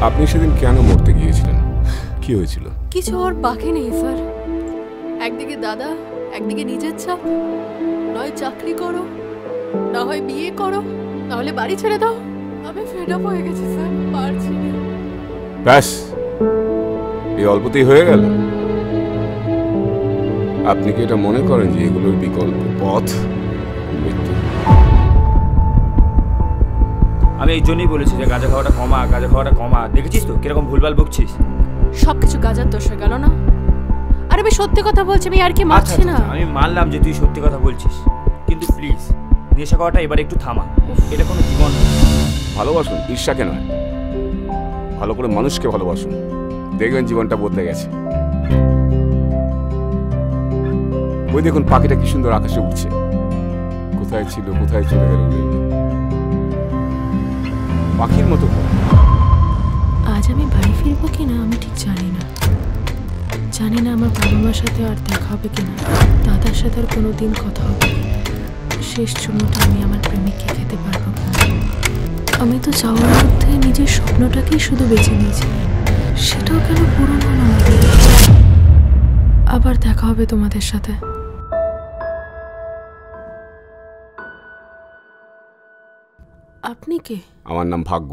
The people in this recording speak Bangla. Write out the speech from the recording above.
আপনি সেদিন কেন মরতে গিয়েছিলেন? কি হয়েছিল? কিছু আর বাকি নেই স্যার। একদিকে দাদা, একদিকে নিজের চাপ। নয় চাকরি করো, না হয় বিয়ে করো, নাহলে বাড়ি ছেড়ে দাও। আমি ফেড আপ হয়ে গেছি স্যার, পারছি না। ব্যাস, এই অল্পতেই হয়ে গেল? আপনি কি এটা মনে করেন যে এগুলোর বিকল্প পথ মৃত্যু? আমি এই জন্যই বলেছি যে গাঁজা খাওয়াটা কমা, গাঁজা খাওয়াটা কমা। দেখেছিস তো কিরকম ভুলভাল বকছিস। সবকিছু গাঁজার দোষ হয়ে গেল না? আরে আমি সত্যি কথা বলছি, আমি আর কি মারছি না। আমি মানলাম যে তুই সত্যি কথা বলছিস, কিন্তু প্লিজ নেশা খাওয়াটা এবার একটু থামা। এটা কোনো জীবন। ভালোবাসুন, ঈর্ষাকে নয়। ভালো করে মানুষকে ভালোবাসুন, দেখবেন জীবনটা বদলে গেছে। ওই দেখুন পাখিটা কি সুন্দর আকাশে উঠছে। কোথায় ছিল, কোথায় চলে গেল? পাখির মতো। আজ আমি বাড়ি ফিরবো কিনা আমি ঠিক জানি না। জানি না আমার বাবা মার সাথে আর দেখা হবে কিনা, দাদার সাথে আর কোনোদিন কথা হবে। শেষ চুমুটা আমি আমার প্রেমিককে খেতে পারবো কিনা। আমি তো চাওয়ার মধ্যে নিজের স্বপ্নটাকেই শুধু বেছে নিয়েছি। সেটাও কেন পূরণ হলো না। আবার দেখা হবে তোমাদের সাথে। আপনি কে? আমার নাম ভাগ্য।